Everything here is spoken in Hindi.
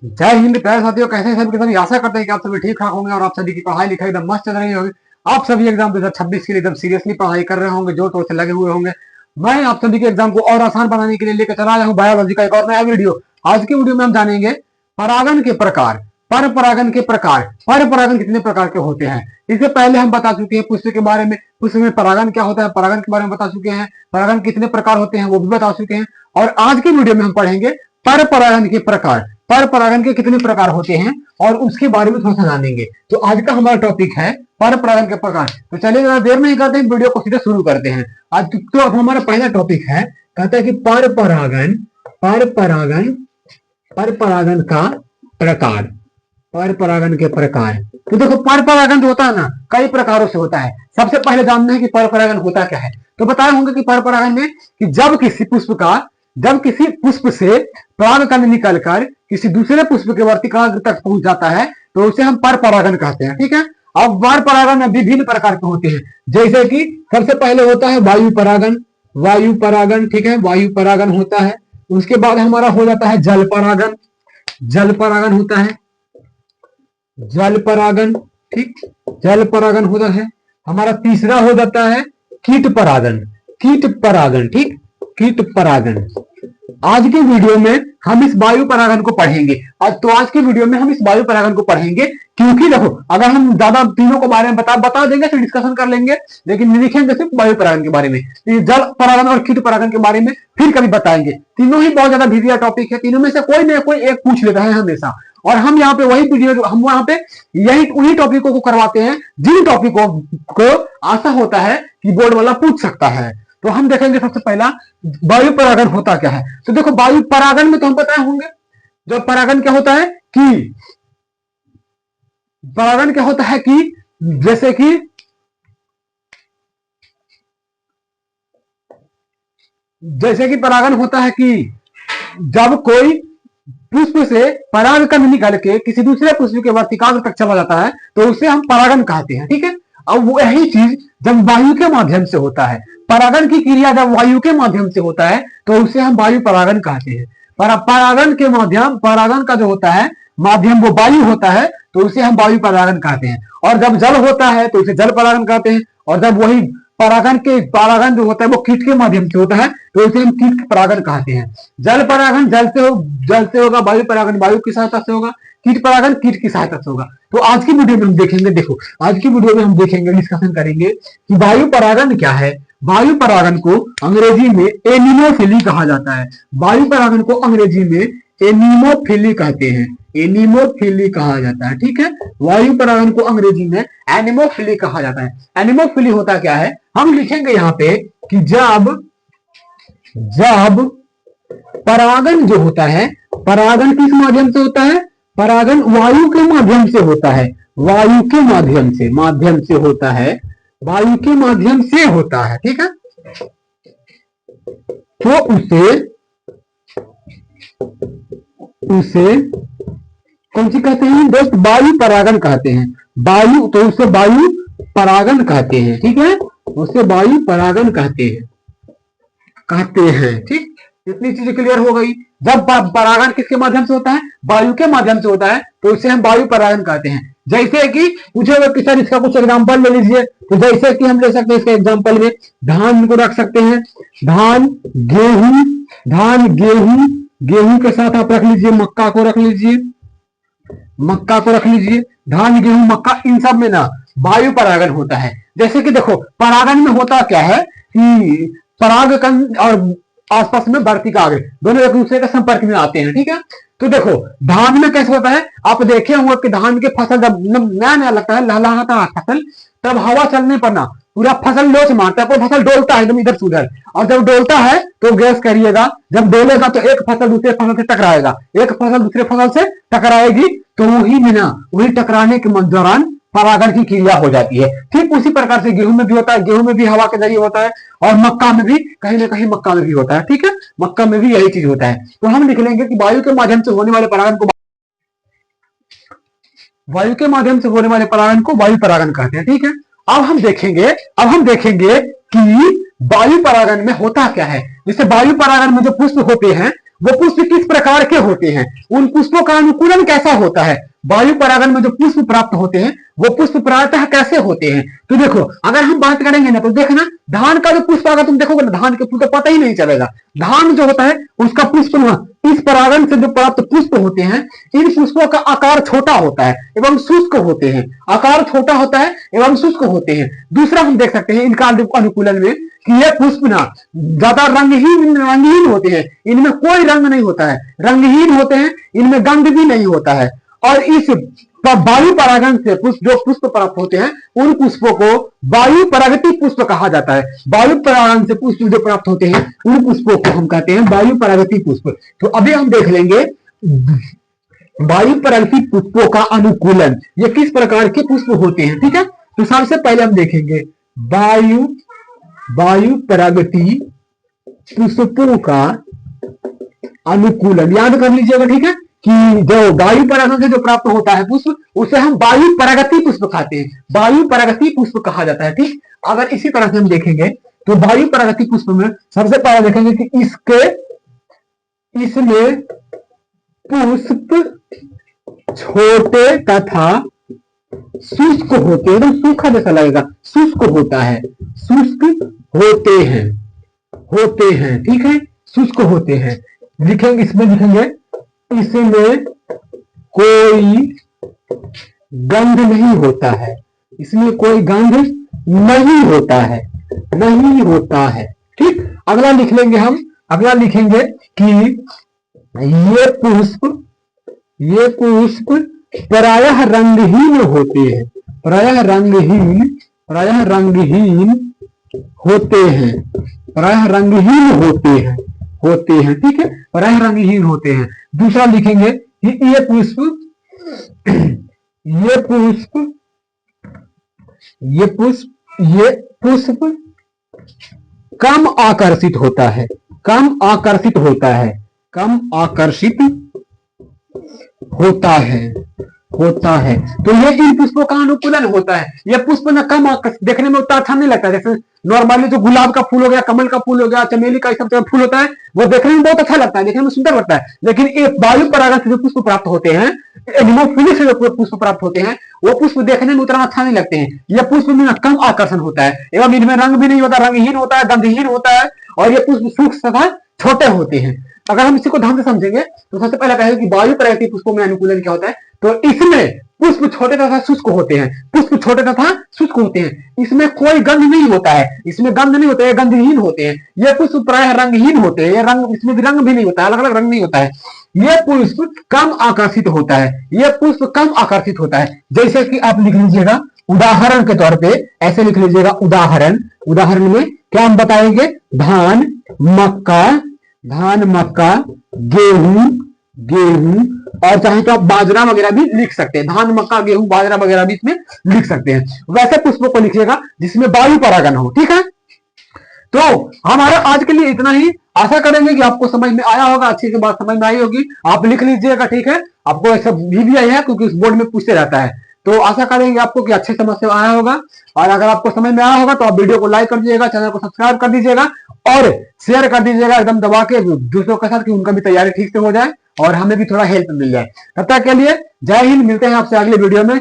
जय हिंद प्यारे साथियों, कैसे हैं सभी के सभी। आशा करते हैं कि आप सभी ठीक ठाक होंगे और आप सभी की पढ़ाई लिखाई एकदम मस्त चल रही होगी। आप सभी एग्जाम 2026 के लिए एकदम सीरियसली पढ़ाई कर रहे होंगे, जोर तोर से लगे हुए होंगे। मैं आप सभी के एग्जाम को और आसान बनाने के लिए लेकर चला आया हूँ बायोलॉजी का एक और नया वीडियो। आज की वीडियो में हम जानेंगे परागन के प्रकार, पर परागन के प्रकार। पर परागन कितने प्रकार के होते हैं, इससे पहले हम बता चुके हैं पुष्प के बारे में। पुष्प में परागन क्या होता है, परागन के बारे में बता चुके हैं। परागन कितने प्रकार होते हैं वो भी बता चुके हैं। और आज की वीडियो में हम पढ़ेंगे पर परागन के प्रकार, पर परागन के कितने प्रकार होते हैं और उसके बारे में थोड़ा सा जानेंगे। तो आज का हमारा टॉपिक है पर परागन के प्रकार। तो चलिए जरा देर नहीं करते हैं, वीडियो को सीधे शुरू करते हैं। आज तो अब हमारा पहला टॉपिक है, कहता है कि पर परागन, पर परागन, पर परागन का प्रकार, पर परागन के प्रकार। तो देखो पर परागन जो होता है ना, कई प्रकारों से होता है। सबसे पहले जानना है कि पर परागन होता क्या है। तो बताए होंगे कि पर परागन में कि जब किसी पुष्प से परागकण निकलकर किसी दूसरे पुष्प के वर्तिकाग्र तक पहुंच जाता है तो उसे हम पर परागन कहते हैं। ठीक है। अब पर परागन में विभिन्न प्रकार के होते हैं, जैसे कि सबसे पहले होता है वायु परागन। वायु परागन, ठीक है, वायु परागन होता है। उसके बाद हमारा हो जाता है जल परागन, जल परागन होता है, जल परागन, ठीक, जल परागन होता है। हमारा तीसरा हो जाता है कीट परागन, कीट परागन, ठीक, कीट परागन। आज की वीडियो में हम इस वायु परागन को पढ़ेंगे। आज की वीडियो में हम इस वायु परागन को पढ़ेंगे, क्योंकि देखो अगर हम ज्यादा तीनों के बारे में बता देंगे तो डिस्कशन कर लेंगे, लेकिन लिखेंगे सिर्फ वायु परागन के बारे में। जल परागन और कीट परागन के बारे में फिर कभी बताएंगे। तीनों ही बहुत ज्यादा भिजिया टॉपिक है, तीनों में से कोई ना कोई एक पूछ लेता है हमेशा। और हम यहाँ पे वही वीडियो, हम वहां पे यही उन्हीं टॉपिकों को करवाते हैं जिन टॉपिकों को आशा होता है कि बोर्ड वाला पूछ सकता है। तो हम देखेंगे सबसे पहला वायु परागन होता क्या है। तो देखो वायु परागन में तो हम बताए होंगे, जो परागन क्या होता है कि परागन क्या होता है कि जैसे कि परागन होता है कि जब कोई पुष्प से परागकण निकल के किसी दूसरे पुष्प के वर्तिकाग्र तक चला जाता है तो उसे हम परागन कहते हैं। ठीक है। अब वो यही चीज जब वायु के माध्यम से होता है, परागन की क्रिया जब वायु के माध्यम से होता है तो उसे हम वायु परागन कहते हैं। परागन के माध्यम, परागन का जो होता है माध्यम वो वायु होता है तो उसे हम वायु परागन कहते हैं। और जब जल होता है तो उसे जल परागन कहते हैं। और जब वही परागन जो होता है वो कीट के माध्यम से होता है तो उसे हम कीट परागन कहते हैं। जल परागन जल से होगा, वायु परागन वायु की सहायता से होगा, कीट परागन कीट की सहायता से होगा। तो आज की वीडियो में हम देखेंगे, देखो आज की वीडियो में हम देखेंगे, डिस्कशन करेंगे कि वायु परागन क्या है। वायु परागन को अंग्रेजी में एनिमोफिली कहा जाता है। वायु परागन को अंग्रेजी में एनिमोफिली कहते हैं, एनिमोफिली कहा जाता है। ठीक है। वायु परागन को अंग्रेजी में एनिमोफिली कहा जाता है। एनिमोफिली होता क्या है, हम लिखेंगे यहाँ पे कि जब परागन जो होता है, परागन किस माध्यम से होता है, परागन वायु के माध्यम से होता है, वायु के माध्यम से होता है, वायु के माध्यम से होता है। ठीक है। तो उसे कौन सी कहते हैं दोस्त, वायु परागन कहते हैं। वायु, तो उसे वायु परागन कहते हैं। ठीक है, उसे वायु परागन कहते हैं। ठीक, इतनी चीजें क्लियर हो गई। जब परागन किसके माध्यम से होता है, वायु के माध्यम से होता है तो उसे हम वायु परागन कहते हैं। जैसे कि पूछे कि सर इसका कुछ एग्जांपल ले लीजिए, तो जैसे कि हम ले सकते हैं इसके एग्जांपल में धान को रख सकते हैं, धान गेहूं, गेहूं के साथ आप रख लीजिए मक्का को रख लीजिए, मक्का को रख लीजिए, धान गेहूं मक्का, इन सब में ना वायु परागन होता है। जैसे कि देखो परागन में होता क्या है कि परागकण और आसपास में वर्तिकाग्र दोनों एक दूसरे के संपर्क में आते हैं। ठीक है। तो देखो धान में कैसे होता है, आप देखे होंगे कि धान की फसल जब नया नया लगता है, लहलहाता है फसल, तब हवा चलने पर ना पूरा फसल लोच मारता है, पूरा फसल डोलता है एकदम इधर से उधर। और जब डोलता है तो गैस करिएगा, जब डोलेगा तो एक फसल दूसरे फसल से टकराएगा, एक फसल दूसरे फसल से टकराएगी, तो वही में ना, वही टकराने के दौरान परागन की क्रिया हो जाती है। ठीक उसी प्रकार से गेहूं में भी होता है, गेहूं में भी हवा के जरिए होता है, और मक्का में भी कहीं ना कहीं मक्का में भी होता है। ठीक है, मक्का में भी यही चीज होता है। तो हम लिख लेंगे कि वायु के माध्यम से होने वाले परागन को वायु परागन कहते हैं। ठीक है। अब हम देखेंगे कि वायु परागन में होता क्या है। जैसे वायु परागन में जो पुष्प होते हैं वो पुष्प किस प्रकार के होते हैं, उन पुष्पों का अनुकूलन कैसा होता है, वायु परागण में जो पुष्प प्राप्त होते हैं वो पुष्प प्रायतः कैसे होते हैं। तो देखो अगर हम बात करेंगे ना तो देखना धान का जो पुष्प अगर तुम देखोगे ना धान के फूल तो पता ही नहीं चलेगा। धान जो होता है उसका पुष्प इस परागण से जो प्राप्त पुष्प होते हैं इन पुष्पों का आकार छोटा होता है एवं शुष्क होते हैं, आकार छोटा होता है एवं शुष्क होते हैं। दूसरा हम देख सकते हैं इनका अनुकूलन में कि ये पुष्प ना ज्यादा रंगहीन होते हैं, इनमें कोई रंग नहीं होता है, रंगहीन होते हैं, इनमें गंध भी नहीं होता है। और इस वायु परागण से जो पुष्प प्राप्त होते हैं उन पुष्पों को वायु परागति पुष्प कहा जाता है। वायु परागण से पुष्प जो प्राप्त होते हैं उन पुष्पों को हम कहते हैं वायु परागति पुष्प। तो अभी हम देख लेंगे वायु परागति पुष्पों का अनुकूलन, ये किस प्रकार के पुष्प होते हैं। ठीक है, तो सबसे पहले हम देखेंगे वायु परागति पुष्पों का अनुकूलन। याद कर लीजिएगा ठीक है कि जो वायु परागण से जो प्राप्त होता है पुष्प उसे हम वायु परागति पुष्प कहते हैं, वायु परागति पुष्प कहा जाता है। ठीक, अगर इसी तरह से हम देखेंगे तो वायु परागति पुष्प में सबसे पहले देखेंगे कि इसमें पुष्प छोटे तथा शुष्क होते हैं, सूखा जैसा लगेगा, शुष्क होता है, शुष्क होते हैं ठीक है, शुष्क होते हैं। लिखेंगे इसमें लिखेंगे इसमें कोई गंध नहीं होता है, इसमें कोई गंध नहीं होता है ठीक। अगला लिख लेंगे हम, अगला लिखेंगे कि ये पुष्प प्रायः रंगहीन होते हैं, प्रायः रंगहीन होते हैं ठीक है, प्रायः रंगहीन होते हैं। दूसरा लिखेंगे कि ये पुष्प कम आकर्षित होता है, कम आकर्षित होता है। तो ये इन पुष्पों का अनुकूलन होता है। ये पुष्प न कम देखने में उतना अच्छा नहीं लगता, जैसे नॉर्मली जो गुलाब का फूल हो गया, कमल का फूल हो गया, चमेली का सब फूल होता है वो देखने में बहुत अच्छा लगता है, देखने में सुंदर लगता है। लेकिन एक वायु परागण से जो पुष्प प्राप्त होते हैं, एनिमोफिली से जो पुष्प प्राप्त होते हैं वो पुष्प देखने में उतना अच्छा नहीं लगते हैं। यह पुष्प में कम आकर्षण होता है एवं इनमें रंग भी नहीं होता, रंगहीन होता है, गंधहीन होता है और ये पुष्प सूक्ष्म तथा छोटे होते हैं। अगर हम इसी को ध्यान से समझेंगे तो सबसे पहले कहेंगे कि वायु परागति पुष्पों में अनुकूलन क्या होता है। तो इसमें पुष्प छोटे तथा शुष्क होते हैं, पुष्प छोटे तथा शुष्क होते हैं, इसमें कोई गंध नहीं होता है, इसमें गंध नहीं होते हैं, गंधहीन होते हैं। ये पुष्प प्रायः रंगहीन होते हैं, ये रंग इसमें भी रंग भी नहीं होता है, अलग अलग रंग नहीं होता है। ये पुष्प कम आकर्षित होता है, ये पुष्प कम आकर्षित होता है। जैसे कि आप लिख लीजिएगा उदाहरण के तौर पे, ऐसे लिख लीजिएगा उदाहरण में क्या हम बताएंगे, धान मक्का गेहूं और चाहे तो आप बाजरा वगैरह भी लिख सकते हैं, धान मक्का गेहूं बाजरा वगैरह भी इसमें लिख सकते हैं। वैसे पुष्पों को लिखिएगा जिसमें वायु परागण हो। ठीक है, तो हमारा आज के लिए इतना ही। आशा करेंगे कि आपको समझ में आया होगा, अच्छी से बात समझ में आई होगी। आप लिख लीजिएगा ठीक है, आपको ऐसा भी आया है क्योंकि इस बोर्ड में पूछते रहता है। तो आशा करेंगे आपको कि अच्छे समझ से आया होगा। और अगर आपको समझ में आया होगा तो आप वीडियो को लाइक कर दीजिएगा, चैनल को सब्सक्राइब कर दीजिएगा और शेयर कर दीजिएगा एकदम दबा के दूसरों के साथ, कि उनका भी तैयारी ठीक से हो जाए और हमें भी थोड़ा हेल्प मिल जाए। तब तक के लिए जय हिंद, मिलते हैं आपसे अगले वीडियो में।